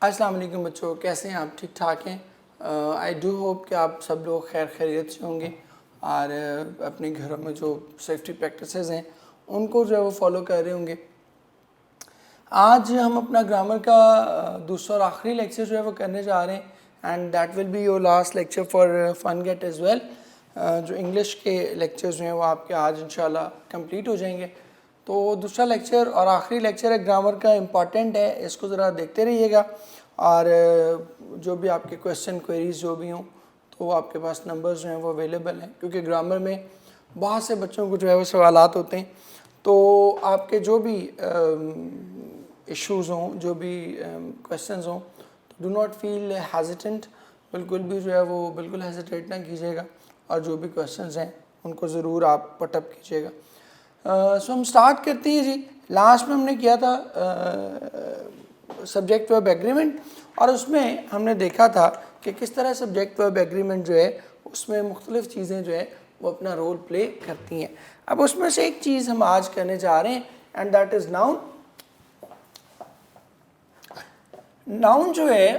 अस्सलाम वालेकुम बच्चों, कैसे हैं आप? ठीक ठाक हैं? आई डू होप कि आप सब लोग खैर खैरियत से होंगे और अपने घरों में जो सेफ्टी प्रैक्टिसेस हैं उनको जो है वो फॉलो कर रहे होंगे। आज हम अपना ग्रामर का दूसरा और आखिरी लेक्चर जो है वो करने जा रहे हैं and that will be your last lecture for fun gate as well. जो इंग्लिश के लेक्चर्स जो हैं वो आपके आज इंशाल्लाह कंप्लीट हो जाएंगे। तो दूसरा लेक्चर और आखिरी लेक्चर है, ग्रामर का, इम्पॉर्टेंट है, इसको ज़रा देखते रहिएगा और जो भी आपके क्वेश्चन क्वेरीज जो भी हों तो आपके पास नंबर्स जो हैं वो अवेलेबल हैं, क्योंकि ग्रामर में बहुत से बच्चों को जो है वो सवालात होते हैं। तो आपके जो भी इश्यूज़ हों, जो भी क्वेश्चंस हों, तो डू नॉट फील हेजिटेंट, बिल्कुल भी जो है वो बिल्कुल हेजिटेट ना कीजिएगा और जो भी क्वेश्चंस हैं उनको ज़रूर आप पटअप कीजिएगा। सो हम स्टार्ट करते हैं जी। लास्ट में हमने किया था सब्जेक्ट वर्ब एग्रीमेंट और उसमें हमने देखा था कि किस तरह सब्जेक्ट वर्ब एग्रीमेंट जो है उसमें मुख्तलिफ़ चीज़ें जो है वो अपना रोल प्ले करती हैं। अब उसमें से एक चीज़ हम आज करने जा रहे हैं and that is noun. Noun जो है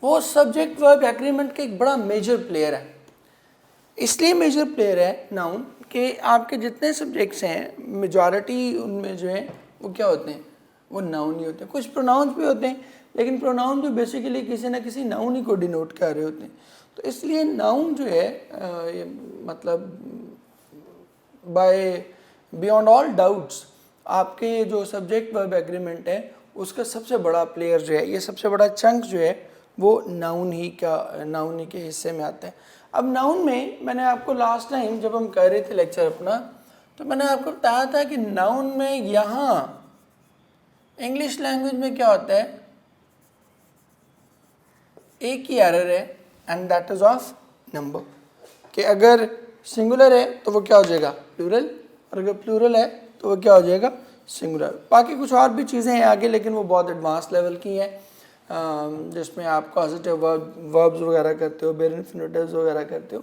वो सब्जेक्ट वर्ब एग्रीमेंट का एक बड़ा मेजर प्लेयर है। इसलिए मेजर प्लेयर है नाउन कि आपके जितने सब्जेक्ट्स हैं मेजॉरिटी उनमें जो है वो क्या होते हैं, वो नाउन ही होते हैं। कुछ प्रोनाउंस भी होते हैं लेकिन प्रोनाउन तो बेसिकली किसी ना किसी नाउन ही को डिनोट कर रहे होते हैं। तो इसलिए नाउन जो है मतलब बाय बियॉन्ड ऑल डाउट्स आपके जो सब्जेक्ट वर्ब एग्रीमेंट है उसका सबसे बड़ा प्लेयर जो है, ये सबसे बड़ा चंक जो है वो नाउन ही के हिस्से में आता है। अब नाउन में मैंने आपको लास्ट टाइम जब हम कर रहे थे लेक्चर अपना, तो मैंने आपको बताया था कि नाउन में यहाँ इंग्लिश लैंग्वेज में क्या होता है, एक ही एरर है and that is of number, कि अगर सिंगुलर है तो वो क्या हो जाएगा, प्लूरल, और अगर प्लूरल है तो वो क्या हो जाएगा, सिंगुलर। बाकी कुछ और भी चीज़ें हैं आगे लेकिन वो बहुत एडवांस लेवल की हैं, जिसमें आप पॉजिटिव वर्ब्स वगैरह करते हो, बेर इन्फिनिटिव्स वगैरह करते हो,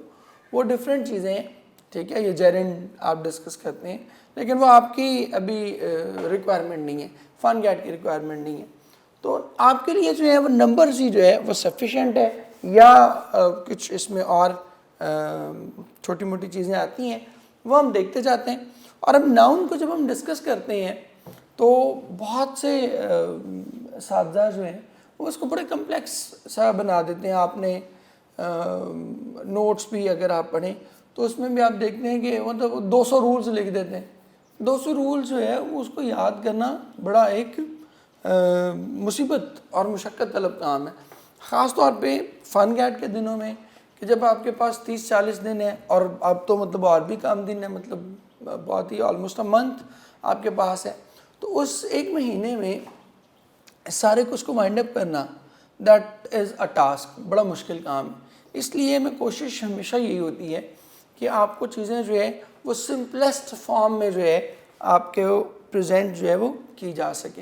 वो डिफरेंट चीज़ें हैं, ठीक है। ये जेरेंड आप डिस्कस करते हैं लेकिन वो आपकी अभी रिक्वायरमेंट नहीं है, फन गेट की रिक्वायरमेंट नहीं है। तो आपके लिए जो है वो नंबर्स ही जो है वो सफिशेंट है या कुछ इसमें और छोटी मोटी चीज़ें आती हैं वो हम देखते जाते हैं। और अब नाउन को जब हम डिस्कस करते हैं तो बहुत से साथी जो हैं वो उसको बड़े कम्प्लेक्स सा बना देते हैं। आपने नोट्स भी अगर आप पढ़ें तो उसमें भी आप देखते हैं कि मतलब 200 रूल्स लिख देते हैं। 200 रूल्स जो है वो उसको याद करना बड़ा एक मुसीबत और मुशक्क़त तलब काम है, ख़ास तौर पे फन गेट के दिनों में, कि जब आपके पास 30-40 दिन है और अब तो मतलब और भी कम दिन है, मतलब बहुत ही ऑलमोस्ट अ मंथ आपके पास है। तो उस एक महीने में सारे कुछ को वाइंड अप करना दैट इज़ अ टास्क, बड़ा मुश्किल काम है। इसलिए मैं कोशिश हमेशा यही होती है कि आपको चीज़ें जो है वो सिंपलेस्ट फॉर्म में जो है आपके प्रेजेंट जो है वो की जा सके।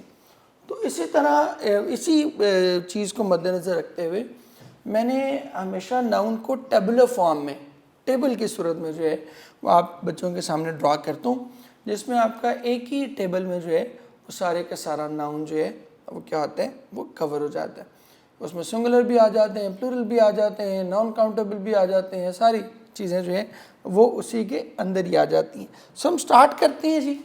तो इसी तरह इसी चीज़ को मद्देनज़र रखते हुए मैंने हमेशा नाउन को टेबुलर फॉर्म में, टेबल की सूरत में जो है वो आप बच्चों के सामने ड्रा करता हूँ, जिसमें आपका एक ही टेबल में जो है वो सारे का सारा नाउन जो है वो क्या होता है, वो कवर हो जाता है। उसमें सिंगुलर भी आ जाते हैं, प्लूरल भी आ जाते हैं, नॉन काउंटेबल भी आ जाते हैं, सारी चीज़ें जो है वो उसी के अंदर ही आ जाती हैं। सो हम स्टार्ट करते हैं जी।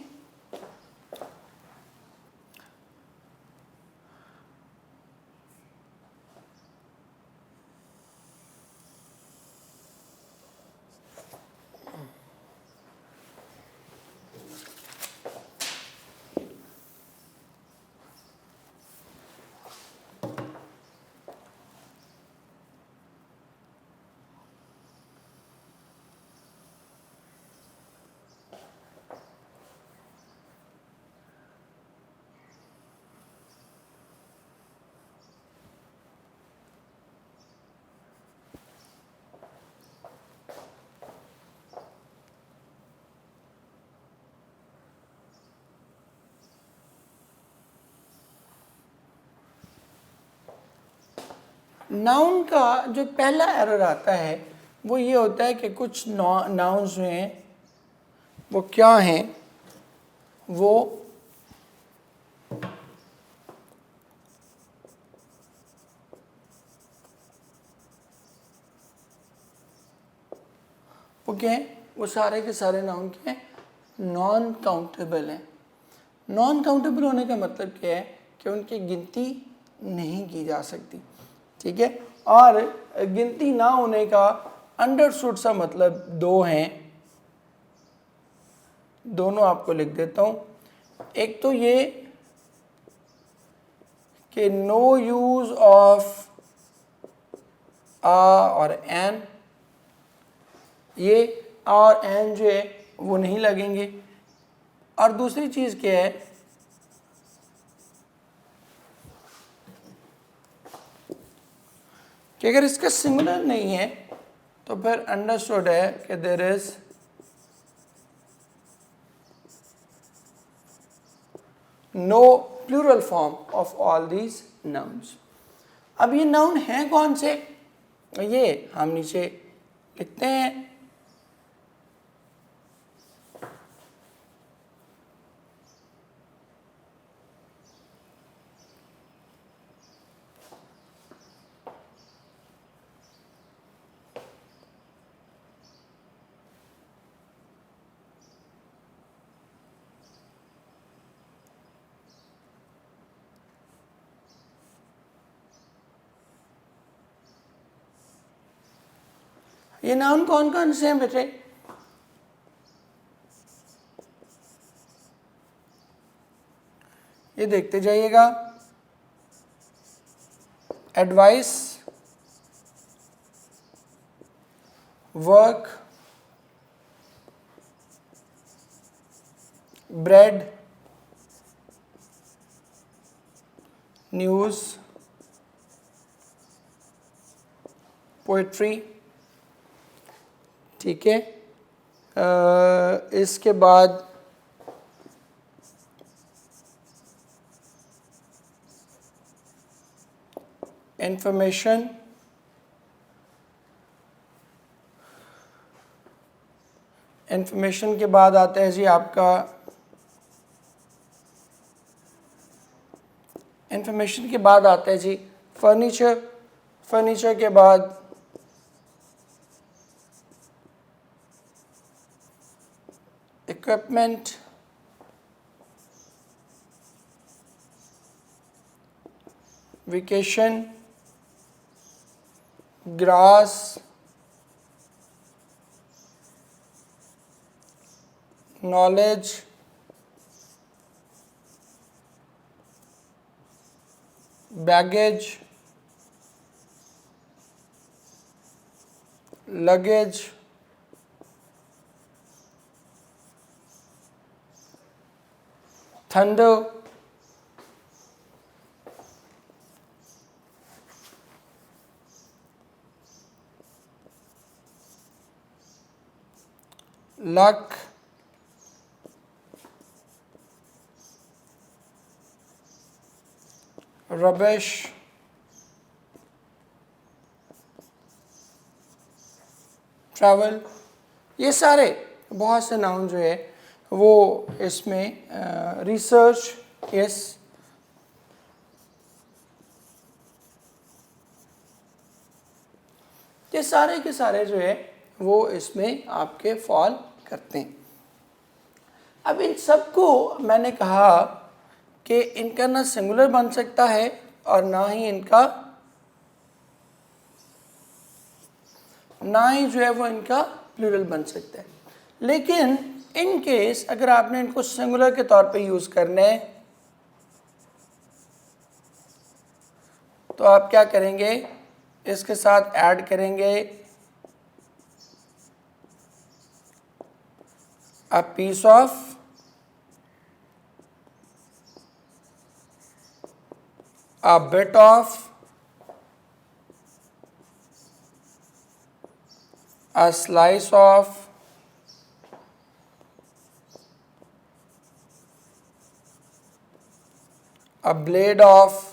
नाउन का जो पहला एरर आता है वो ये होता है कि कुछ नाउन्स जो हैं वो क्या हैं, वो वो क्या है, वो सारे के सारे नाउन क्या है, नॉन काउंटेबल हैं। नॉन काउंटेबल होने का मतलब क्या है कि उनकी गिनती नहीं की जा सकती, ठीक है। और गिनती ना होने का अंडरस्टूड सा मतलब दो हैं, दोनों आपको लिख देता हूं। एक तो ये कि नो यूज ऑफ आ और एन, ये आ और एन जो है वो नहीं लगेंगे। और दूसरी चीज क्या है कि अगर इसका सिंगुलर नहीं है तो फिर अंडरस्टूड है कि there is no plural form of all these nouns. अब ये नाउन हैं कौन से, ये हम नीचे लिखते हैं। ये नाउन कौन कौन से हैं बेटे, ये देखते जाइएगा। Advice, work, bread, news, poetry, ठीक है। इसके बाद इंफॉर्मेशन, इंफॉर्मेशन के बाद आता है जी आपका, इंफॉर्मेशन के बाद आता है जी फर्नीचर, फर्नीचर के बाद equipment, vacation, grass, knowledge, baggage, luggage, thunder, luck, rubbish, travel. ये सारे बहुत से नाउन जो है वो इसमें रिसर्च, यस, ये सारे के सारे जो है वो इसमें आपके फॉल करते हैं। अब इन सबको मैंने कहा कि इनका ना सिंगुलर बन सकता है और ना ही जो है वो इनका प्लूरल बन सकता है। लेकिन इन केस अगर आपने इनको सिंगुलर के तौर पे यूज करना है तो आप क्या करेंगे, इसके साथ ऐड करेंगे a piece of, a bit of, a slice of, a blade of,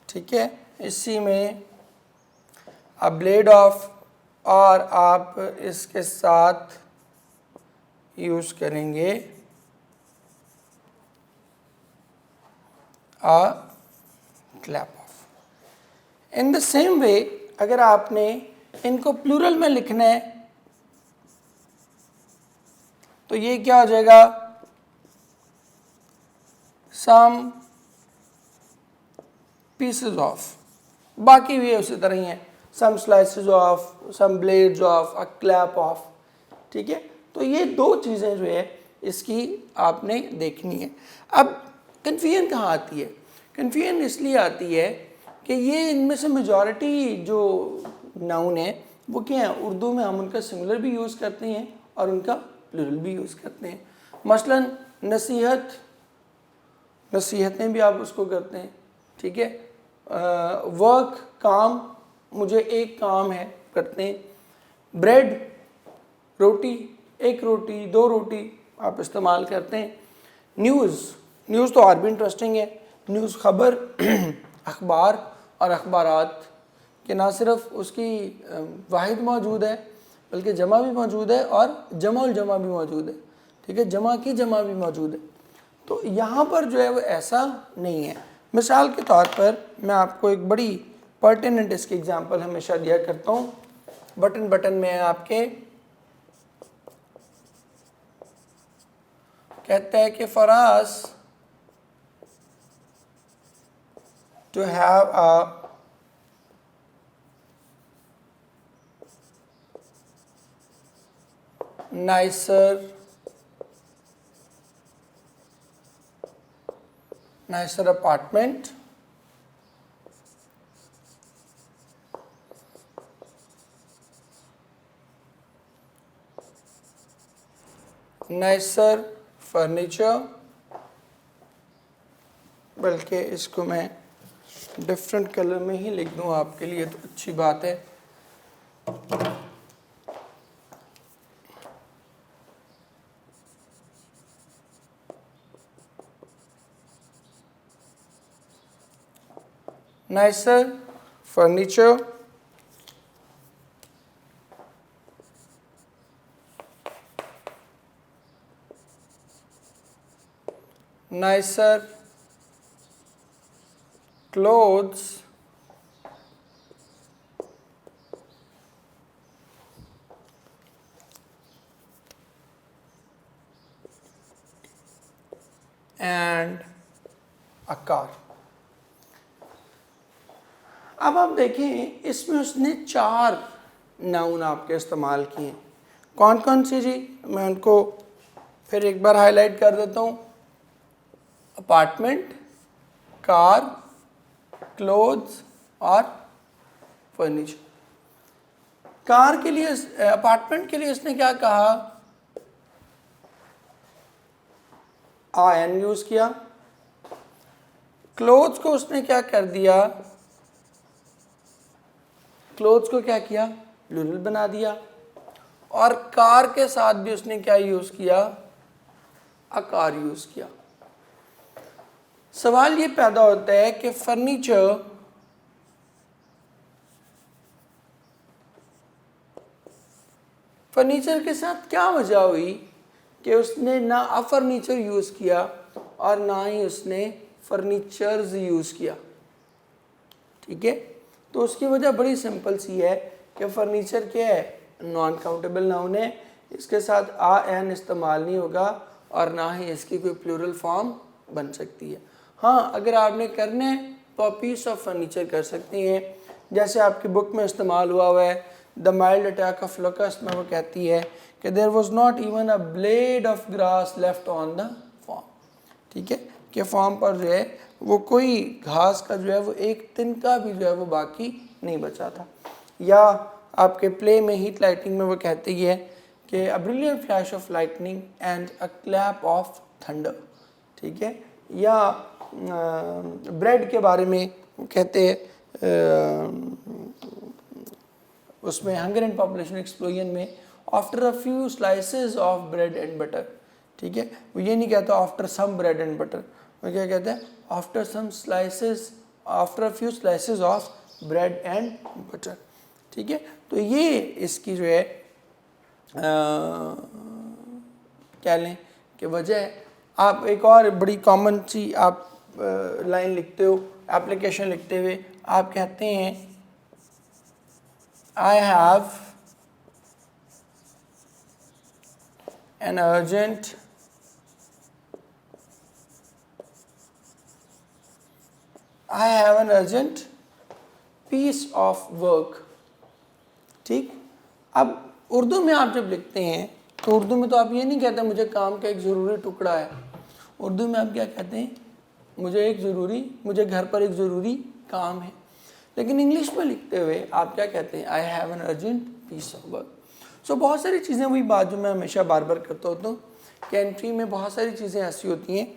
ठीक है। इसी में a blade of, और आप इसके साथ यूज करेंगे a clap of। In the same way अगर आपने इनको प्लूरल में लिखना है तो ये क्या हो जाएगा, सम पीसेस ऑफ, बाकी भी उसी तरह ही है, some slices of, some blades of, a clap of. ठीक है, तो ये दो चीज़ें जो है इसकी आपने देखनी है। अब कन्फ्यूजन कहाँ आती है, कन्फ्यूजन इसलिए आती है कि ये इनमें से मेजॉरिटी जो नाउन है वो क्या है, उर्दू में हम उनका सिंगुलर भी यूज़ करते हैं और उनका प्लूरल भी यूज़ करते हैं। मसलन नसीहत, नसीहतें भी आप उसको करते हैं। ठीक है, वर्क, काम, मुझे एक काम है, करते हैं। ब्रेड, रोटी, एक रोटी, दो रोटी आप इस्तेमाल करते हैं। न्यूज़, न्यूज़ तो और भी इंटरेस्टिंग है, न्यूज़ खबर, अखबार और अखबारात कि ना सिर्फ उसकी वाहिद मौजूद है बल्कि जमा भी मौजूद है और जमा जमा भी मौजूद है। ठीक है, जमा की जमा भी मौजूद है। तो यहाँ पर जो है वो ऐसा नहीं है। मिसाल के तौर पर मैं आपको एक बड़ी पर्टिनेंट इसकी एग्जांपल हमेशा दिया करता हूँ। बटन बटन में आपके कहता है कि Faraz to have a nicer apartment, nicer furniture, बल्कि इसको मैं डिफरेंट कलर में ही लिख दूँ आपके लिए तो अच्छी बात है। nicer furniture, nicer clothes, and a car। अब आप देखें इसमें उसने 4 नाउन आपके इस्तेमाल किए हैं। कौन कौन से जी, मैं उनको फिर एक बार हाईलाइट कर देता हूँ। अपार्टमेंट, कार, क्लोथ्स और फर्नीचर। कार के लिए, अपार्टमेंट के लिए इसने क्या कहा, आयन यूज किया। क्लोथ्स को उसने क्या कर दिया, क्लोथ्स को क्या किया, प्लूरल बना दिया। और कार के साथ भी उसने क्या यूज किया, अ कार यूज किया। सवाल ये पैदा होता है कि फर्नीचर के साथ क्या वजह हुई कि उसने ना अ फर्नीचर यूज किया और ना ही उसने फर्नीचर्स यूज किया। ठीक है, तो उसकी वजह बड़ी सिंपल सी है कि फर्नीचर क्या है, नॉन काउंटेबल नाउन है, इसके साथ आ एन इस्तेमाल नहीं होगा और ना ही इसकी कोई प्लूरल फॉर्म बन सकती है। हाँ, अगर आपने करने हैं तो आप पीस ऑफ फर्नीचर कर सकते हैं, जैसे आपकी बुक में इस्तेमाल हुआ है the mild attack of locust में वो कहती है कि there was not even a blade of grass left on the farm. ठीक है, कि फॉर्म पर जो है वो कोई घास का जो है वो एक तिनका भी जो है वो बाकी नहीं बचा था। या आपके प्ले में हीट लाइटिंग में वो कहती है कि a brilliant flash of lightning and a clap of thunder. ठीक है, या ब्रेड के बारे में वो कहते हैं उसमें हंगर एंड पॉपुलेशन एक्सप्लोजन में after a few slices of bread and butter. ठीक है, वो ये नहीं कहता after some bread and butter, वो क्या कहते हैं, after some slices, after a few slices of bread and butter. ठीक है, तो ये इसकी जो है क्या लें कि वजह है। आप एक और बड़ी कॉमन सी आप लाइन लिखते हो, एप्लीकेशन लिखते हुए आप कहते हैं I have an urgent piece of work। ठीक, अब उर्दू में आप जब लिखते हैं तो उर्दू में तो आप ये नहीं कहते मुझे काम का एक ज़रूरी टुकड़ा है। उर्दू में आप क्या कहते हैं, मुझे घर पर एक ज़रूरी काम है। लेकिन इंग्लिश में लिखते हुए आप क्या कहते हैं, I have an urgent piece of work. So बहुत सारी चीज़ें, वही बात जो मैं हमेशा बार बार करता होता हूँ कि एंट्री में बहुत सारी चीज़ें ऐसी होती हैं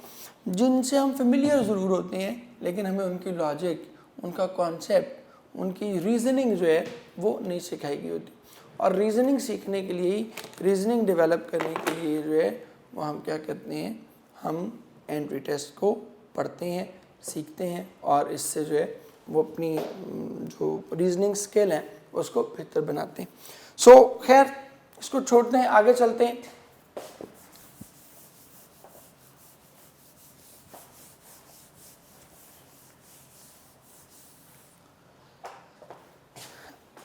जिनसे हम फेमिलियर ज़रूर होते हैं, लेकिन हमें उनकी लॉजिक, उनका कॉन्सेप्ट, उनकी रीज़निंग जो है वो नहीं सिखाई गई होती। और रीज़निंग सीखने के लिए, रीज़निंग डेवलप करने के लिए जो है वो हम क्या करते हैं, हम एंट्री टेस्ट को पढ़ते हैं, सीखते हैं और इससे जो है वो अपनी जो रीजनिंग स्किल है उसको बेहतर बनाते हैं। सो खैर इसको छोड़ते हैं, आगे चलते हैं।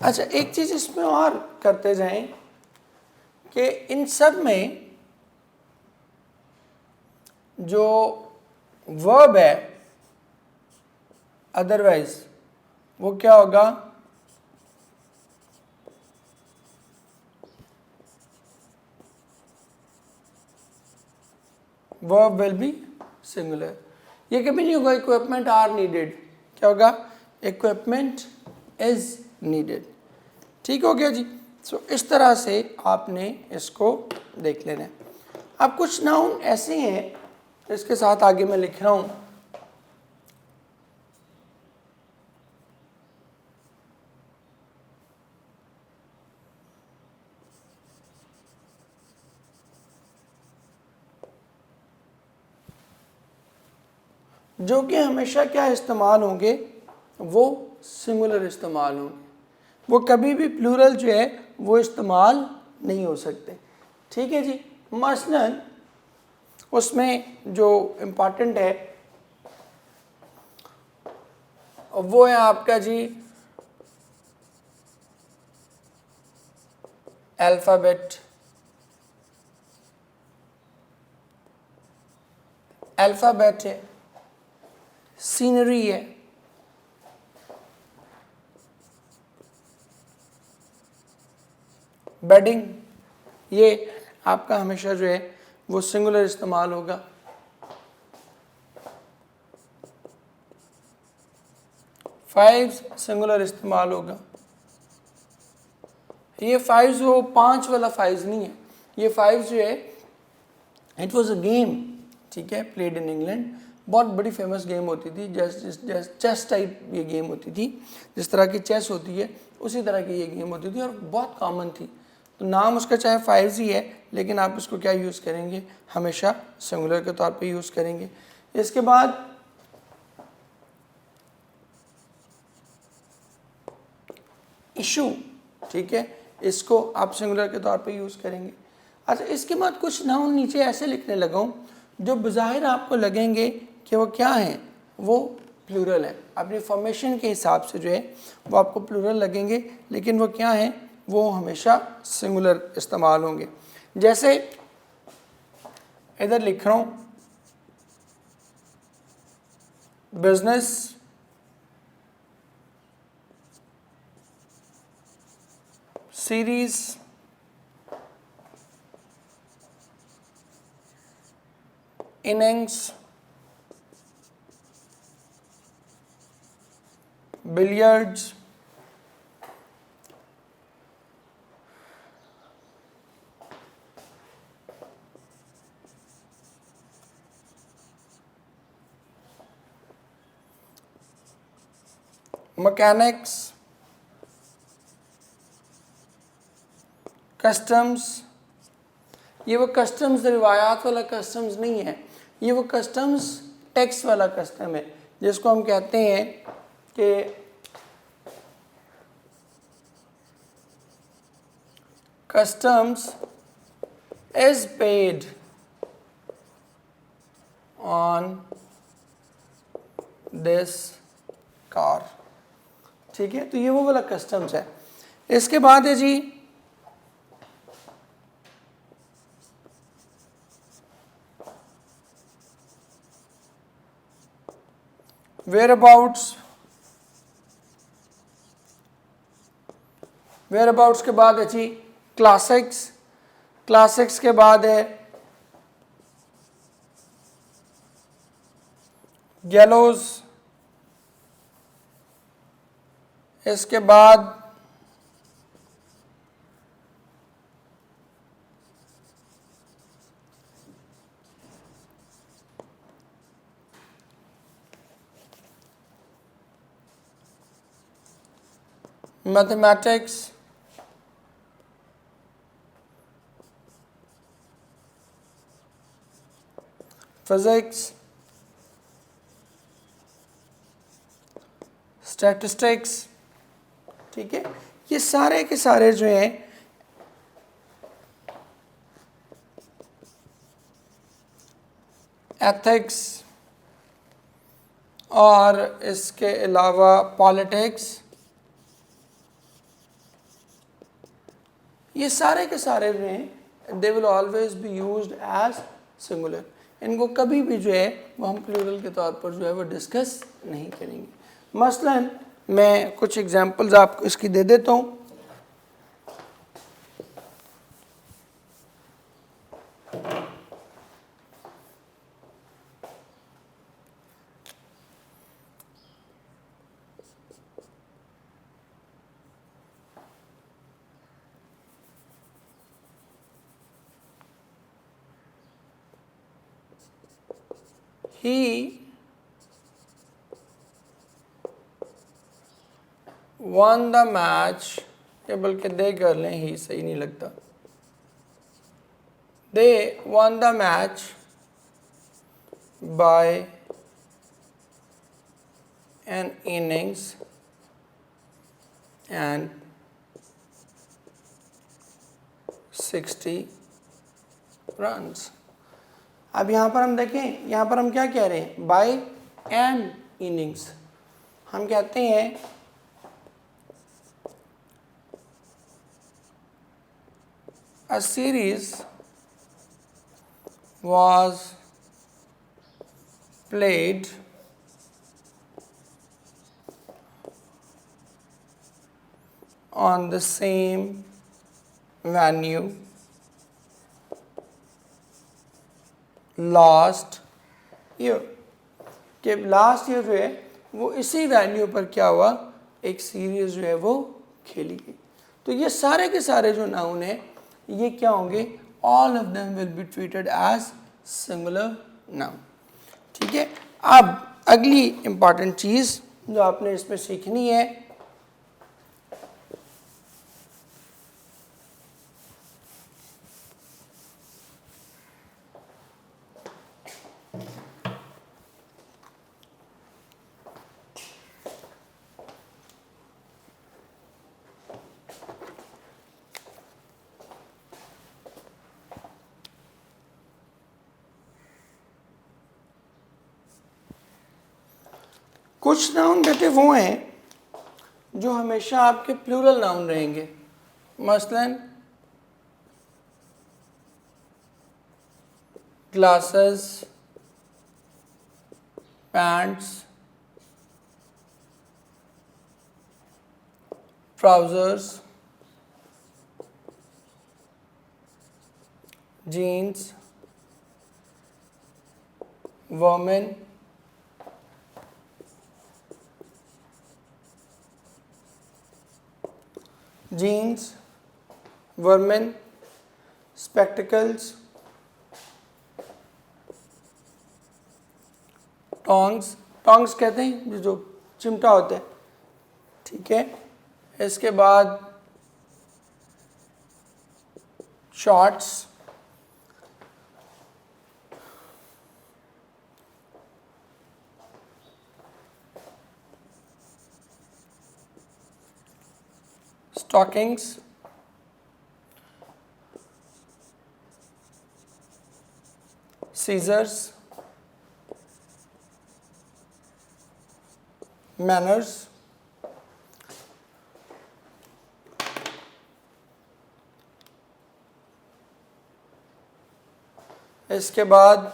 अच्छा, एक चीज़ इसमें और करते जाएं कि इन सब में जो वर्ब है अदरवाइज वो क्या होगा, वर्ब विल बी सिंगुलर। ये कभी नहीं होगा इक्विपमेंट आर नीडेड, क्या होगा, इक्विपमेंट इज नीडेड। ठीक हो गया जी। सो इस तरह से आपने इसको देख लेना है। अब कुछ नाउन ऐसे हैं इसके साथ आगे मैं लिख रहा हूं, जो कि हमेशा क्या इस्तेमाल होंगे, वो सिंगुलर इस्तेमाल होंगे, वो कभी भी प्लूरल जो है वो इस्तेमाल नहीं हो सकते। ठीक है जी। मसलन उसमें जो इम्पॉर्टेंट है वो है आपका जी अल्फ़ाबेट, अल्फ़ाबेट है, सीनरी है, बेडिंग, ये आपका हमेशा जो है वो सिंगुलर इस्तेमाल होगा। फाइव्स सिंगुलर इस्तेमाल होगा। ये फाइव्स वो 5 वाला फाइव्स नहीं है, ये फाइव्स जो है इट वॉज अ गेम, ठीक है, प्लेड इन इंग्लैंड, बहुत बड़ी फेमस गेम होती थी, चेस टाइप ये गेम होती थी, जिस तरह की चेस होती है उसी तरह की ये गेम होती थी और बहुत कॉमन थी। तो नाम उसका चाहे फाइव्स ही है, लेकिन आप इसको क्या यूज़ करेंगे, हमेशा सिंगुलर के तौर पे यूज़ करेंगे। इसके बाद इशू, ठीक है, इसको आप सिंगुलर के तौर पे यूज़ करेंगे। अच्छा, इसके बाद कुछ नाउन नीचे ऐसे लिखने लगा हूँ जो बज़ाहिर आपको लगेंगे कि वो क्या हैं, वो प्लूरल है, अपनी फॉर्मेशन के हिसाब से जो है वो आपको प्लूरल लगेंगे, लेकिन वो क्या हैं, वो हमेशा सिंगुलर इस्तेमाल होंगे। जैसे इधर लिख रहा हूँ business, series, innings, billiards, mechanics, customs. ये वो कस्टम्स रिवायात वाला कस्टम्स नहीं है, ये वो कस्टम्स टैक्स वाला कस्टम है, जिसको हम कहते हैं कि customs is paid on this car। ठीक है, तो ये वो वाला कस्टम्स है। इसके बाद है जी वेयरअबाउट्स। वेयरअबाउट्स के बाद है जी क्लासिक्स। क्लासिक्स के बाद है गैलोज। इसके बाद मैथमेटिक्स, फिजिक्स, स्टैटिस्टिक्स। ठीक है, ये सारे के सारे जो हैं एथिक्स और इसके अलावा पॉलिटिक्स, ये सारे के सारे जो हैं they will always be used as singular. इनको कभी भी जो है वो हम प्लूरल के तौर पर जो है वो डिस्कस नहीं करेंगे। मसलन मैं कुछ एग्जांपल्स आपको इसकी दे देता हूँ। He won the match, या बल्कि दे कर लें, ही सही नहीं लगता। They won the match by an innings and 60 runs। अब यहाँ पर हम देखें, यहाँ पर हम क्या कह रहे हैं, बाय एन इनिंग्स। हम कहते हैं a series was played on the same venue last year. कि लास्ट ईयर जो है वो इसी वेन्यू पर क्या हुआ, एक सीरीज जो है वो खेली गई। तो ये सारे के सारे जो नाउन है ये क्या होंगे, all of them will be treated as singular noun. ठीक है, अब अगली इंपॉर्टेंट चीज़ जो आपने इसमें सीखनी है, कुछ नाउन बेटे वो हैं जो हमेशा आपके प्लूरल नाउन रहेंगे। मसलन glasses, pants, trousers, jeans, women, jeans, women, spectacles, tongs. Tongs कहते हैं जो चिमटा होता है। ठीक है, इसके बाद शॉर्ट्स, stockings, scissors, manners, इसके बाद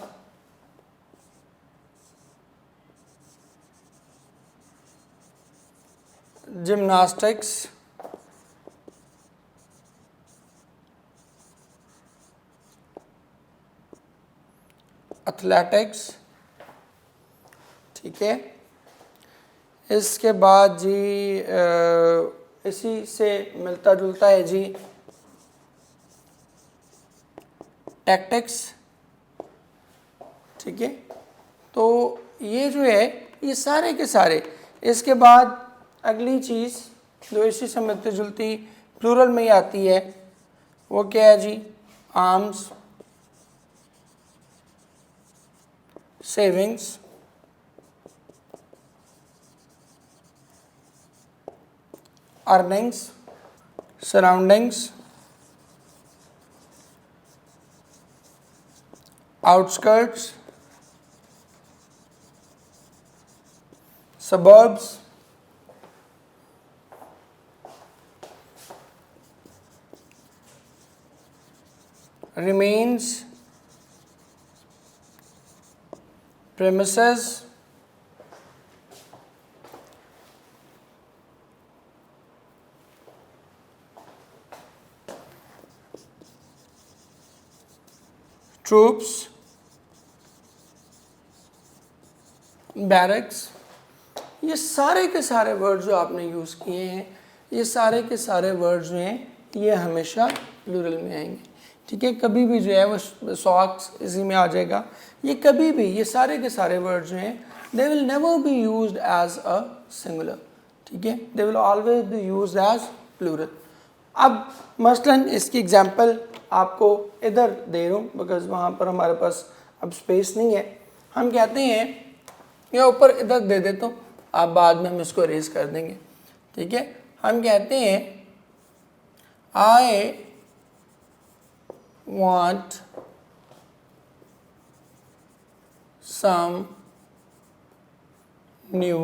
जिम्नास्टिक्स, एथलेटिक्स, ठीक है। इसके बाद जी इसी से मिलता जुलता है जी टैक्टिक्स, ठीक है। तो ये जो है ये सारे के सारे। इसके बाद अगली चीज़ जो इसी से मिलती जुलती प्लूरल में ही आती है वो क्या है जी, arms, savings, earnings, surroundings, outskirts, suburbs, remains, premises, troops, barracks। ये सारे के सारे वर्ड जो आपने यूज़ किए हैं, ये सारे के सारे वर्ड जो हैं ये हमेशा प्लूरल में आएंगे, ठीक है। कभी भी जो है वो सॉक्स इसी में आ जाएगा। ये कभी भी ये सारे के सारे वर्ड जो हैं they will never be used as a singular, ठीक है। They will always be used as plural. अब मसलन इसकी एग्जांपल आपको इधर दे रहा हूँ बिकॉज वहाँ पर हमारे पास अब स्पेस नहीं है। हम कहते हैं या ऊपर इधर दे देता हूँ, आप बाद में हम इसको अरेज कर देंगे, ठीक है। हम कहते हैं आई want some new,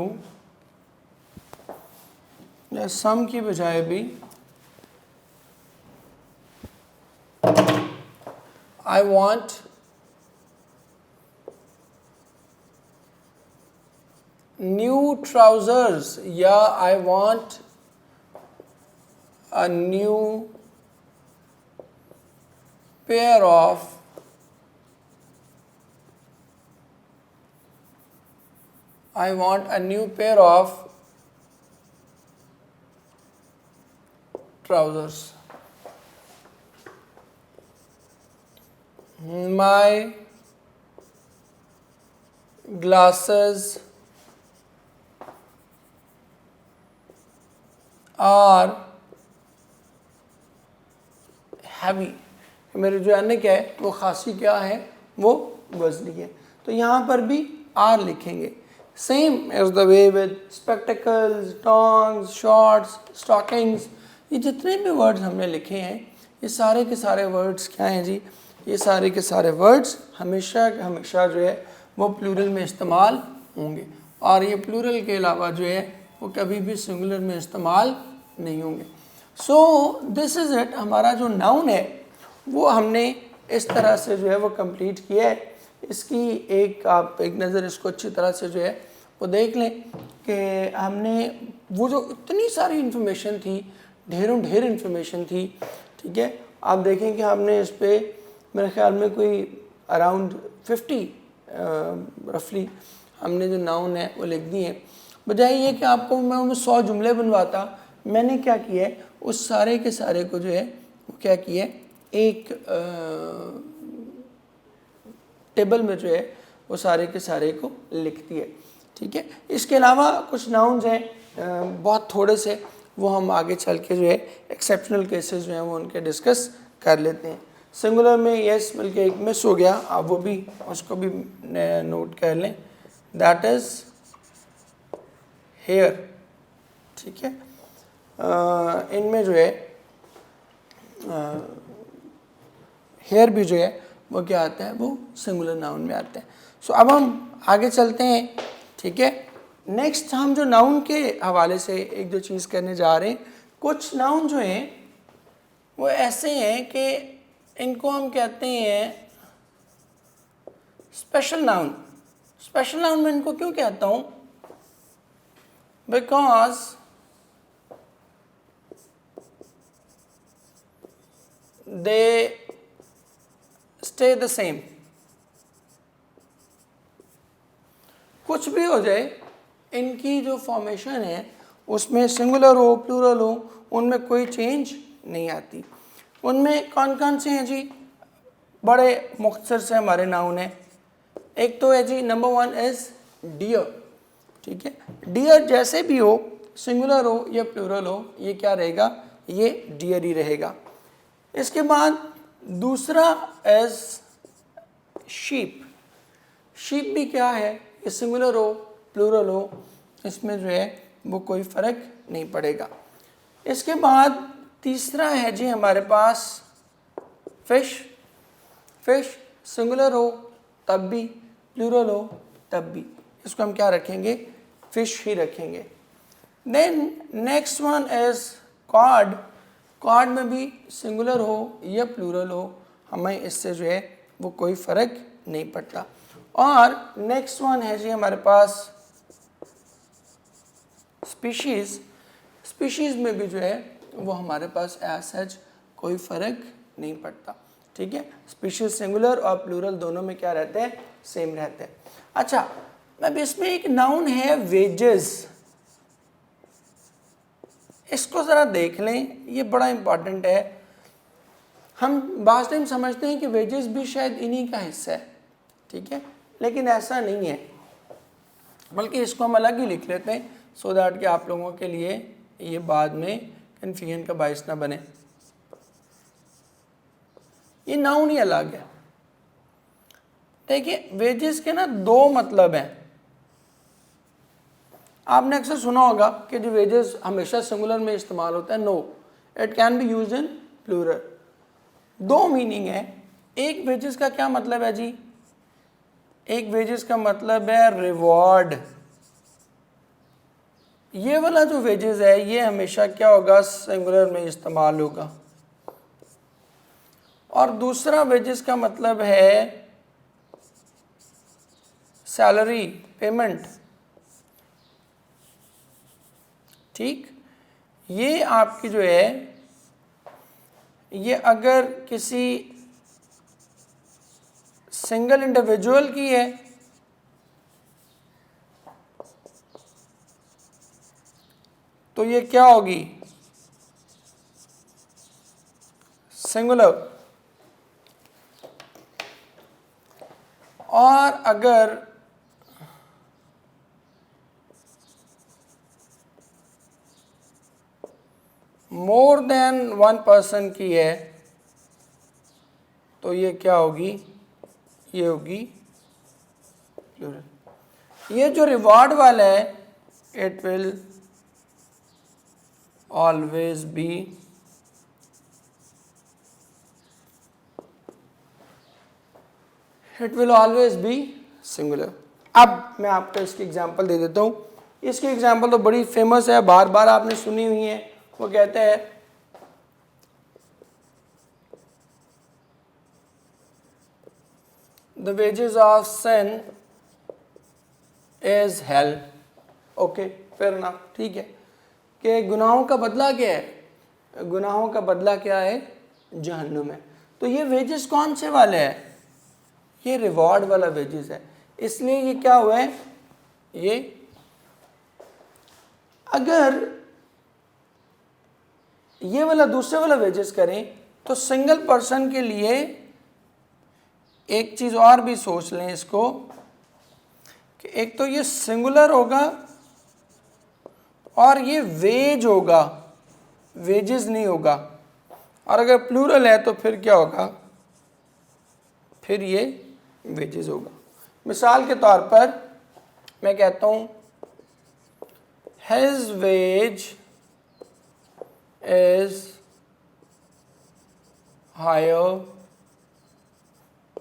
या some की बजाय भी I want new trousers, या I want a new pair of trousers. My glasses are heavy। मेरे जो ऐनक है वो खांसी क्या है, वो वजनी है। तो यहाँ पर भी आर लिखेंगे। Same as the way with spectacles, tongs, shorts, stockings, ये जितने भी वर्ड्स हमने लिखे हैं ये सारे के सारे वर्ड्स क्या हैं जी, ये सारे के सारे वर्ड्स हमेशा हमेशा जो है वो प्लूरल में इस्तेमाल होंगे, और ये प्लूरल के अलावा जो है वो कभी भी सिंगुलर में इस्तेमाल नहीं होंगे। So this is it. हमारा जो नाउन है वो हमने इस तरह से जो है वो कंप्लीट किया है। इसकी एक आप एक नज़र इसको अच्छी तरह से जो है वो देख लें कि हमने वो जो इतनी सारी इन्फॉर्मेशन थी, ढेर इन्फॉर्मेशन थी, ठीक है। आप देखें कि हमने इस पर मेरे ख्याल में कोई अराउंड 50 रफली हमने जो नाउन है वो लिख दिए हैं। बजाय ये कि आपको मैं उनमें 100 जुमले बनवाता, मैंने क्या किया है उस सारे के सारे को जो है वो क्या किया है एक टेबल में जो है वो सारे के सारे को लिख दिए, ठीक है। इसके अलावा कुछ नाउन्स हैं बहुत थोड़े से, वो हम आगे चल के जो है एक्सेप्शनल केसेस जो हैं वो उनके डिस्कस कर लेते हैं। सिंगुलर में यस बल्कि एक मिस हो गया, आप वो भी उसको भी नोट कर लें, दैट इज़ हेयर, ठीक है। इनमें जो है हेयर भी जो है वो क्या आता है, वो सिंगुलर नाउन में आता है। सो अब हम आगे चलते हैं, ठीक है। नेक्स्ट हम जो नाउन के हवाले से एक दो चीज़ करने जा रहे हैं। कुछ नाउन जो हैं वो ऐसे हैं कि इनको हम कहते हैं स्पेशल नाउन, स्पेशल नाउन में इनको क्यों कहता हूं? Because they stay the same. कुछ भी हो जाए, इनकी जो फॉर्मेशन है उसमें सिंगुलर हो प्लूरल हो उनमें कोई चेंज नहीं आती। उनमें कौन कौन से हैं जी? बड़े मुख्तसर से हमारे नाउन हैं। एक तो है जी नंबर 1 इज डियर, ठीक है। डियर जैसे भी हो, सिंगुलर हो या प्लूरल हो, ये क्या रहेगा? ये डियर ही रहेगा। इसके बाद दूसरा एज शीप। शीप भी क्या है? ये सिंगुलर हो प्लूरल हो, इसमें जो है वो कोई फ़र्क नहीं पड़ेगा। इसके बाद तीसरा है जी हमारे पास फिश। फिश सिंगुलर हो तब भी, प्लूरल हो तब भी, इसको हम क्या रखेंगे? फिश ही रखेंगे। Then next one is cod. Cod में भी सिंगुलर हो या प्लूरल हो, हमें इससे जो है वो कोई फ़र्क नहीं पड़ता। और नेक्स्ट वन है जी हमारे पास स्पीशीज़। स्पीशीज़ में भी जो है वो हमारे पास एज सच कोई फ़र्क नहीं पड़ता, ठीक है। स्पीशीज़ सिंगुलर और प्लूरल दोनों में क्या रहते हैं? सेम रहते हैं। अच्छा, अब इसमें एक नाउन है वेजेस, इसको ज़रा देख लें, ये बड़ा इम्पॉर्टेंट है। हम बाज़ टाइम समझते हैं कि वेजेस भी शायद इन्हीं का हिस्सा है, ठीक है, लेकिन ऐसा नहीं है, बल्कि इसको हम अलग ही लिख लेते हैं सो दैट कि आप लोगों के लिए ये बाद में कन्फ्यूजन का बायस ना बने। ये नाउन ही अलग है। देखिए वेजेस के ना दो मतलब हैं। आपने अक्सर सुना होगा कि जो वेजेस हमेशा सिंगुलर में इस्तेमाल होता है। No, it can be used in plural. दो मीनिंग है। एक वेजेस का क्या मतलब है जी? एक वेजेस का मतलब है रिवॉर्ड। ये वाला जो वेजेस है ये हमेशा क्या होगा? सिंगुलर में इस्तेमाल होगा। और दूसरा वेजेस का मतलब है सैलरी, पेमेंट, ठीक। ये आपकी जो है ये अगर किसी सिंगल इंडिविजुअल की है तो ये क्या होगी? सिंगुलर। और अगर मोर देन वन पर्सन की है तो ये क्या होगी? ये होगी प्लूरल। ये जो रिवॉर्ड वाला है it will always B singular. अब मैं आपको इसकी एग्जांपल दे देता हूँ। इसकी एग्जांपल तो बड़ी फेमस है, बार बार आपने सुनी हुई है। वो कहते हैं the wages of sin is hello. Okay, fair enough, ठीक है। कि गुनाहों का बदला क्या है? गुनाहों का बदला क्या है? जहन्नुम है। तो ये वेजेस कौन से वाले हैं? ये रिवॉर्ड वाला वेजेस है। इसलिए ये क्या हुआ है? ये अगर ये वाला दूसरे वाला वेजेस करें तो सिंगल पर्सन के लिए एक चीज़ और भी सोच लें इसको कि एक तो ये सिंगुलर होगा और ये वेज होगा, वेजेस नहीं होगा। और अगर प्लूरल है तो फिर क्या होगा? फिर ये वेजेस होगा। मिसाल के तौर पर मैं कहता हूँ his wage is higher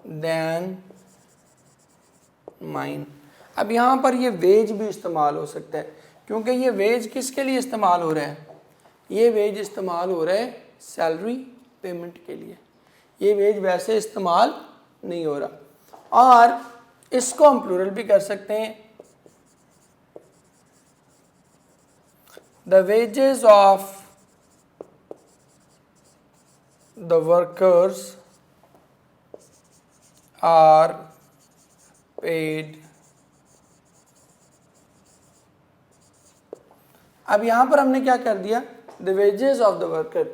than mine. अब यहाँ पर ये वेज भी इस्तेमाल हो सकता है, क्योंकि ये वेज किसके लिए इस्तेमाल हो रहा है? ये वेज इस्तेमाल हो रहा है सैलरी पेमेंट के लिए। ये वेज वैसे इस्तेमाल नहीं हो रहा। और इसको हम प्लूरल भी कर सकते हैं, the wages of the workers are paid. अब यहां पर हमने क्या कर दिया, the wages of the worker,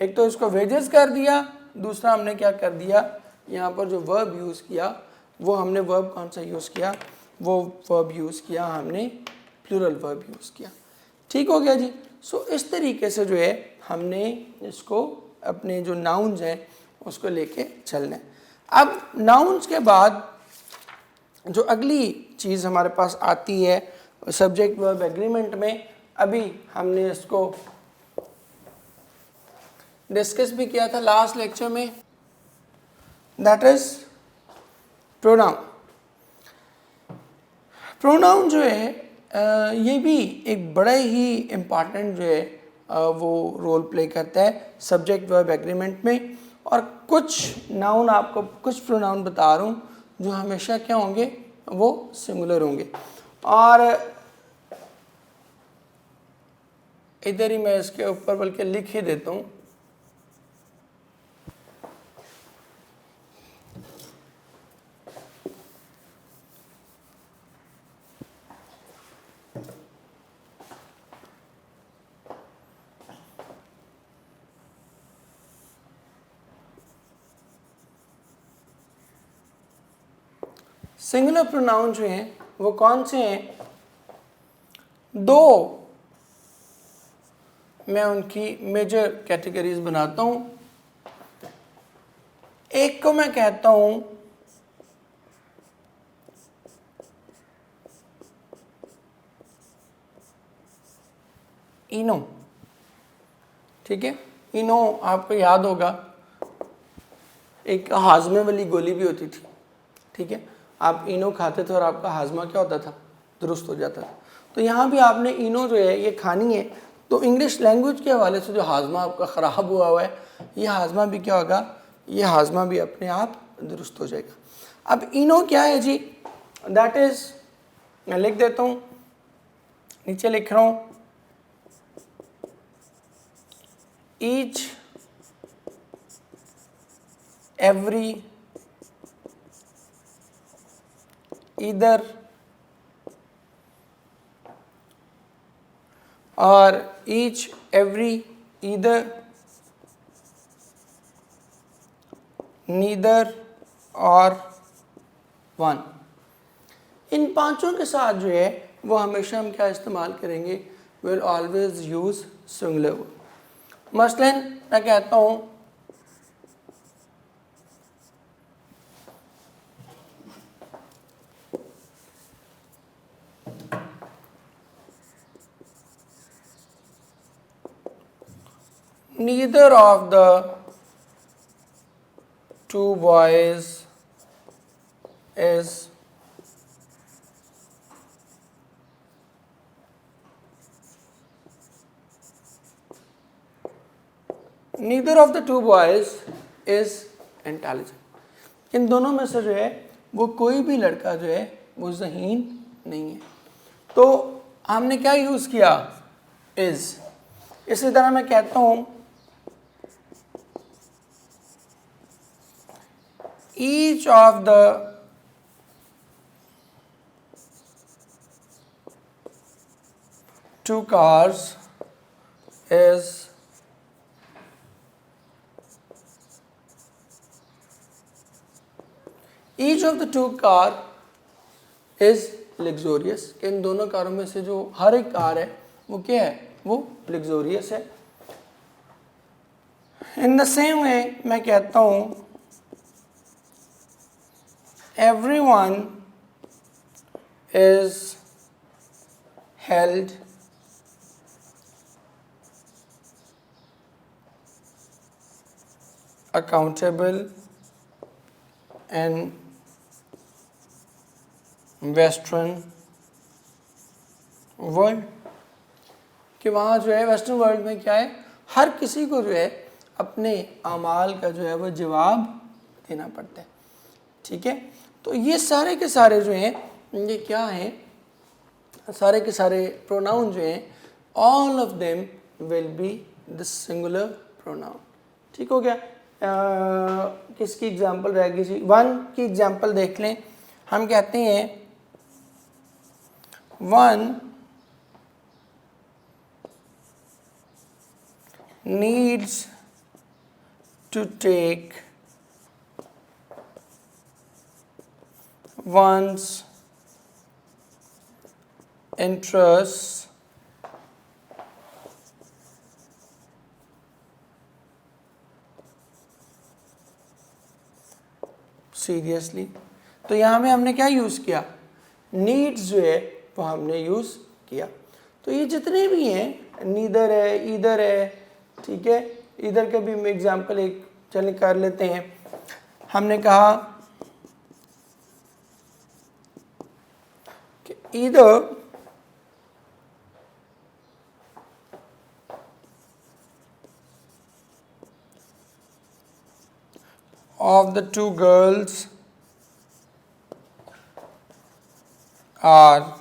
एक तो इसको वेजेस कर दिया, दूसरा हमने क्या कर दिया, यहाँ पर जो वर्ब यूज़ किया वो हमने वर्ब कौन सा यूज़ किया, वो वर्ब यूज़ किया हमने प्लूरल वर्ब यूज़ किया। ठीक हो गया जी। सो इस तरीके से जो है हमने इसको अपने जो नाउन्स हैं उसको लेके चलना है। अब नाउन्स के बाद जो अगली चीज़ हमारे पास आती है सब्जेक्ट वर्ब एग्रीमेंट में, अभी हमने इसको डिस्कस भी किया था लास्ट लेक्चर में, दैट इज प्रोनाउन। प्रोनाउन जो है ये भी एक बड़ा ही इम्पॉर्टेंट जो है वो रोल प्ले करता है सब्जेक्ट वर्ब एग्रीमेंट में। और कुछ नाउन आपको, कुछ प्रोनाउन बता रहा हूँ जो हमेशा क्या होंगे, वो सिंगुलर होंगे। और इधर ही मैं इसके ऊपर बल्कि लिख ही देता हूँ, सिंगुलर प्रोनाउन जो हैं वो कौन से हैं, दो मैं उनकी मेजर कैटेगरीज बनाता हूँ। एक को मैं कहता हूँ इनो, ठीक है। इनो आपको याद होगा एक हाजमे वाली गोली भी होती थी, ठीक है। आप इनो खाते थे और आपका हाजमा क्या होता था, दुरुस्त हो जाता था। तो यहाँ भी आपने इनो जो है ये खानी है, तो इंग्लिश लैंग्वेज के हवाले से जो हाजमा आपका ख़राब हुआ है, ये हाजमा भी क्या होगा, ये हाजमा भी अपने आप दुरुस्त हो जाएगा। अब इनो क्या है जी, दैट इज़, मैं लिख देता हूँ, नीचे लिख रहा हूँ, each every either or each every either neither or one। इन पांचों के साथ जो है वो हमेशा हम क्या इस्तेमाल करेंगे, विल ऑलवेज यूज सिंगुलर। मसलन मैं कहता हूँ neither of the two boys is neither of the two boys is intelligent। इन दोनों में से जो है वो कोई भी लड़का जो है वो ज़हीन नहीं है। तो हमने क्या यूज़ किया, इज़। इसी तरह मैं कहता हूँ each of the two cars is each of the two car is luxurious। इन दोनों कारों में से जो हर एक कार है वो क्या है, वो luxurious है। in the same way मैं कहता हूँ everyone is held accountable in western world. कि वहाँ जो है वेस्टर्न वर्ल्ड में क्या है, हर किसी को जो है अपने अमाल का जो है वो जवाब देना पड़ता है, ठीक है। तो ये सारे के सारे जो हैं ये क्या हैं, सारे के सारे प्रोनाउन जो हैं all of them will be the singular pronoun. ठीक हो गया। किसकी एग्जांपल रहेगी जी, वन की एग्जांपल देख लें। हम कहते हैं one needs to take one's interests seriously. तो यहाँ में हमने क्या यूज़ किया, नीड्स जो है वो हमने यूज़ किया। तो ये जितने भी हैं, नीदर है, ईदर है, ठीक है, इधर का भी हम एग्जाम्पल एक चलें कर लेते हैं। हमने कहा कि either of the two girls are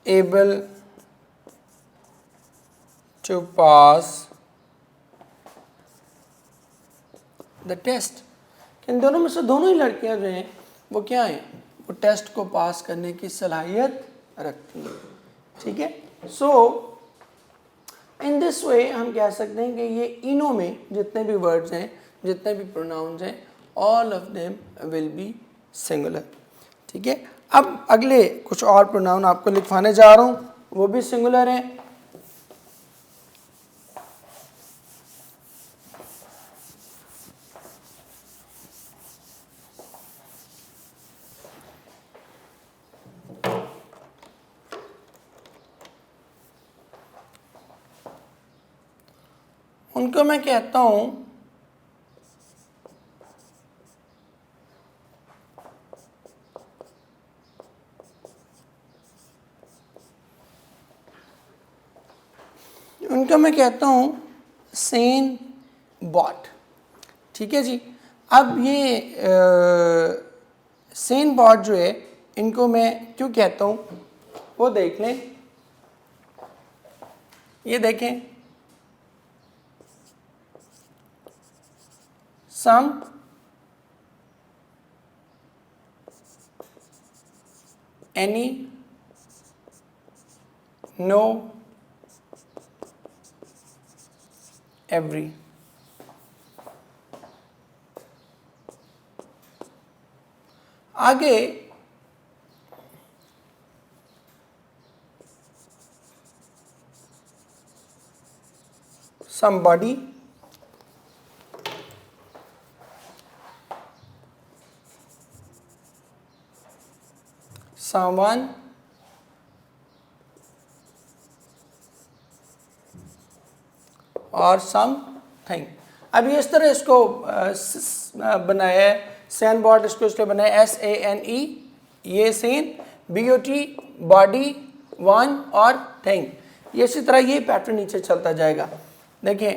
able to pass the test। इन दोनों में से दोनों ही लड़कियां जो हैं वो क्या हैं, वो टेस्ट को पास करने की सलाहियत रखती हैं। ठीक है। सो इन दिस वे हम कह सकते हैं कि ये इनों में जितने भी वर्ड्स हैं, जितने भी प्रोनाउंस हैं, all of them will B singular. ठीक है। अब अगले कुछ और प्रोनाउन आपको लिखवाने जा रहा हूँ, वो भी सिंगुलर हैं। उनको मैं कहता हूं सेन बॉट। ठीक है जी। अब ये सेन बॉट जो है इनको मैं क्यों कहता हूं वो देख लें। ये देखें, some any no every। आगे somebody, someone, और समथिंग। अब इस तरह इसको बनाया है, सैन बॉट इसको इसलिए बनाया SANE, ये सेन, BOT बॉडी, वन और थिंग। ये इसी तरह ये पैटर्न नीचे चलता जाएगा। देखें,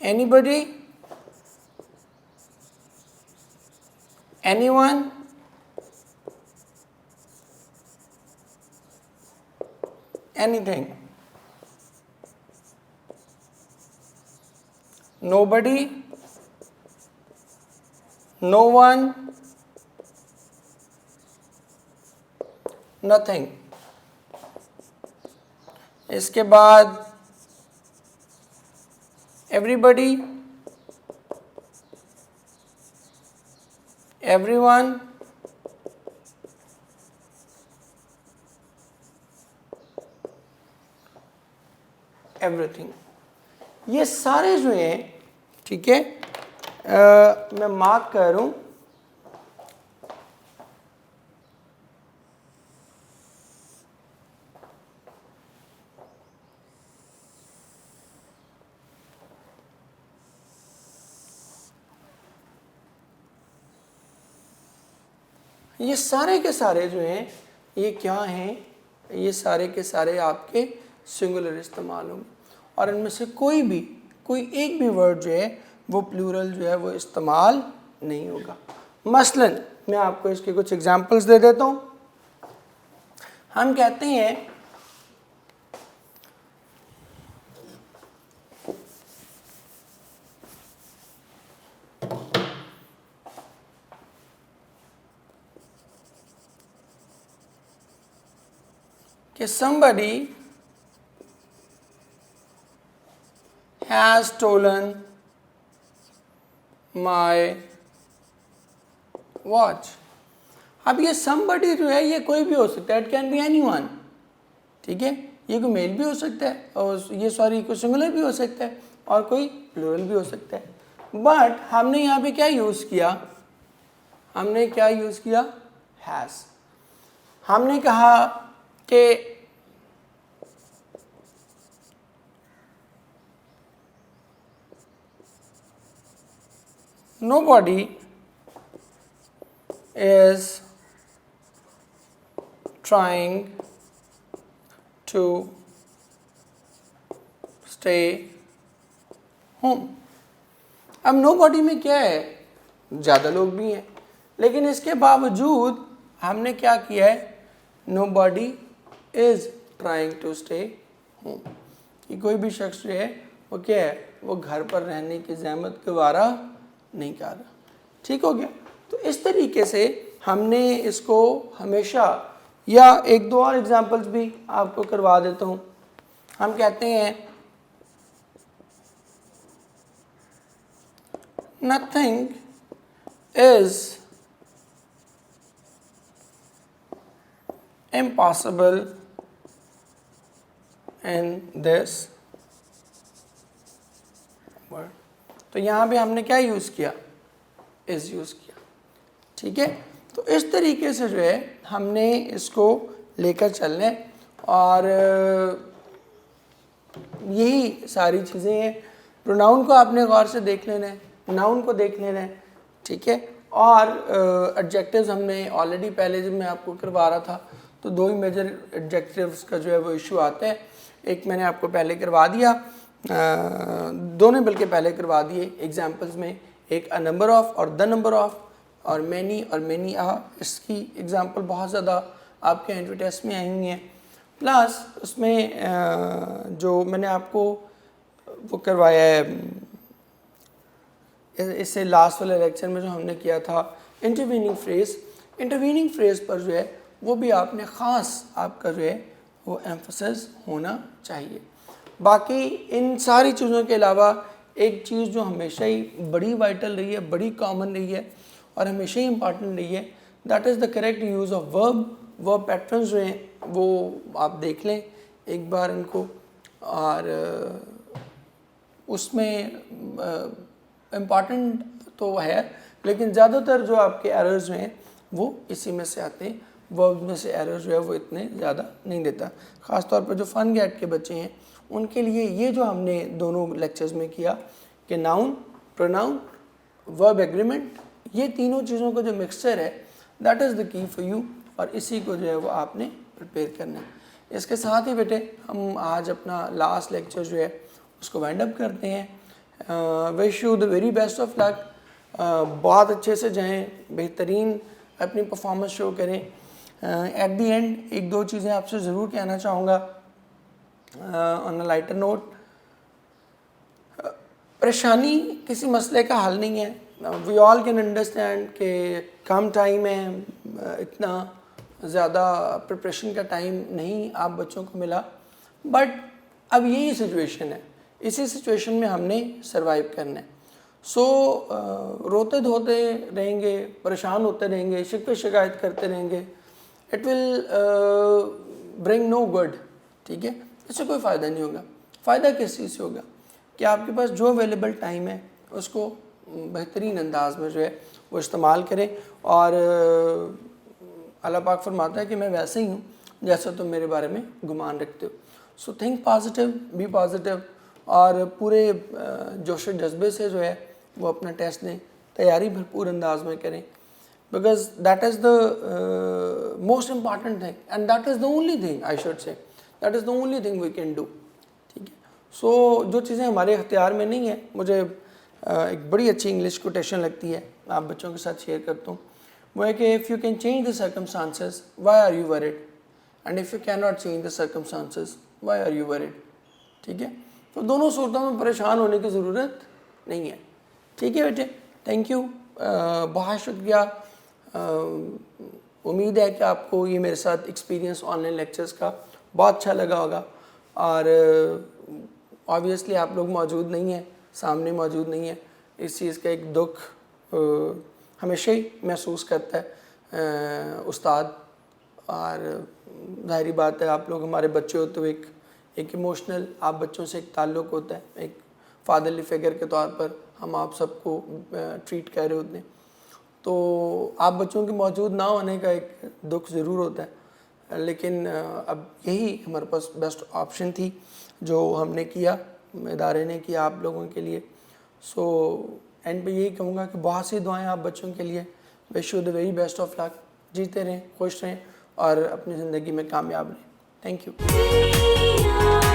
anybody, anyone, anything, nobody, no one, nothing। इसके बाद everybody, everyone, everything। ये सारे जो हैं, ठीक है, मैं मार्क करूं, ये सारे के सारे जो हैं ये क्या हैं, ये सारे के सारे आपके सिंगुलर इस्तेमाल होंगे। और इनमें से कोई एक भी वर्ड जो है वो प्लूरल जो है वो इस्तेमाल नहीं होगा। मसलन मैं आपको इसके कुछ एग्जांपल्स दे देता हूँ। हम कहते हैं कि somebody has stolen my watch। अब ये somebody जो है ये कोई भी हो सकता है, it can be anyone, ठीक है, ये कोई मेल भी हो सकता है और ये कोई सिंगुलर भी हो सकता है और कोई प्लूरल भी हो सकता है। बट हमने यहाँ पे क्या यूज़ किया, हमने क्या यूज़ किया, हैज़। हमने कहा कि nobody is trying to stay home। अब nobody में क्या है, ज़्यादा लोग भी हैं, लेकिन इसके बावजूद हमने क्या किया है, nobody is trying to stay home, कि कोई भी शख्स जो है वो क्या है, वो घर पर रहने की ज़हमत गवारा नहीं कर रहा। ठीक हो गया। तो इस तरीके से हमने इसको हमेशा, या एक दो और एग्जांपल्स भी आपको करवा देता हूँ। हम कहते हैं nothing is impossible in this world। तो यहाँ पे हमने क्या यूज़ किया, इज़ यूज़ किया। ठीक है, तो इस तरीके से जो है हमने इसको लेकर चलने, और यही सारी चीज़ें हैं। प्रोनाउन को आपने गौर से देख लेना है, नाउन को देख लेना है, ठीक है। और एडजेक्टिव्स हमने ऑलरेडी पहले जब मैं आपको करवा रहा था तो दो ही मेजर एडजेक्टिव्स का जो है वो इशू आता है। एक मैंने आपको पहले करवा दिया, दोनों बल्कि पहले करवा दिए एग्जांपल्स में, एक अ नंबर ऑफ और द नंबर ऑफ, और मैनी और मैनी आ। इसकी एग्जांपल बहुत ज़्यादा आपके एंट्री टेस्ट में आई हुई हैं। प्लस उसमें जो मैंने आपको वो करवाया है, इससे लास्ट वाले लेक्चर में जो हमने किया था इंटरवीनिंग फ्रेज, इंटरवीनिंग फ्रेज पर जो है वो भी आपने ख़ास आपका जो है वो एम्फसिस होना चाहिए। बाकी इन सारी चीज़ों के अलावा एक चीज़ जो हमेशा ही बड़ी वाइटल रही है, बड़ी कॉमन रही है और हमेशा ही इम्पॉर्टेंट रही है, that is the correct use of verb. Verb patterns जो हैं वो आप देख लें एक बार इनको, और उसमें इम्पॉर्टेंट तो है, लेकिन ज़्यादातर जो आपके एरर्स हैं वो इसी में से आते हैं। वर्ब में से एरर जो है वो इतने ज़्यादा नहीं देता। ख़ास तौर पर जो फन गेट के बच्चे हैं उनके लिए ये जो हमने दोनों लेक्चर्स में किया कि नाउन, प्रोनाउन, वर्ब एग्रीमेंट, ये तीनों चीज़ों का जो मिक्सचर है that is the key for you, और इसी को जो है वो आपने प्रिपेयर करना है। इसके साथ ही बेटे हम आज अपना लास्ट लेक्चर जो है उसको वाइंड अप करते हैं। Wish you the very best of luck, बहुत अच्छे से जाएं, बेहतरीन अपनी परफॉर्मेंस शो करें। एट द एंड एक दो चीज़ें आपसे ज़रूर कहना चाहूँगा ऑन अ लाइटर नोट। परेशानी किसी मसले का हल नहीं है। वी ऑल कैन अंडरस्टैंड कि कम टाइम है, इतना ज़्यादा प्रिपरेशन का टाइम नहीं आप बच्चों को मिला, बट अब यही सिचुएशन है, इसी सिचुएशन में हमने सरवाइव करना है। सो रोते धोते रहेंगे, परेशान होते रहेंगे, शिकवे शिकायत करते रहेंगे, it will bring no good. ठीक है, इससे कोई फ़ायदा नहीं होगा। फ़ायदा किस चीज़ से होगा कि आपके पास जो अवेलेबल टाइम है उसको बेहतरीन अंदाज में जो है वो इस्तेमाल करें। और अल्लाह पाक फरमाता है कि मैं वैसे ही हूँ जैसा तुम मेरे बारे में गुमान रखते हो। So think positive, be positive, और पूरे जोश जज्बे से जो है वो अपना टेस्ट दें, तैयारी भरपूर अंदाज में करें, because that is the most important thing and that is the only thing, I should say that is the only thing we can do. ठीक है, सो जो चीज़ें हमारे अख्तियार में नहीं है, मुझे एक बड़ी अच्छी इंग्लिश कोटेशन लगती है, आप बच्चों के साथ शेयर करता हूँ। वो है कि if you can change the circumstances why are you worried, and if you can not change the circumstances why are you worried. ठीक है, तो दोनों सूरतों में परेशान होने की ज़रूरत नहीं है। ठीक है बेटे, थैंक यू, बहुत शुक्रिया। उम्मीद है कि आपको ये मेरे साथ एक्सपीरियंस ऑनलाइन लेक्चर्स का बहुत अच्छा लगा होगा। और ऑब्वियसली आप लोग मौजूद नहीं हैं, सामने मौजूद नहीं है, इस चीज़ का एक दुख हमेशा ही महसूस करता है उस्ताद। और ज़ाहिरी बात है, आप लोग हमारे बच्चे होते हुए एक इमोशनल आप बच्चों से एक ताल्लुक़ होता है, एक फादरली फिगर के तौर पर हम आप सबको ट्रीट कर रहे होते हैं। तो आप बच्चों के मौजूद ना होने का एक दुख ज़रूर होता है, लेकिन अब यही हमारे पास बेस्ट ऑप्शन थी जो हमने किया, इदारे ने किया आप लोगों के लिए। सो एंड पे यही कहूँगा कि बहुत सी दुआएं आप बच्चों के लिए। Wish you the very best of luck, जीते रहें, खुश रहें और अपनी ज़िंदगी में कामयाब रहें। Thank you.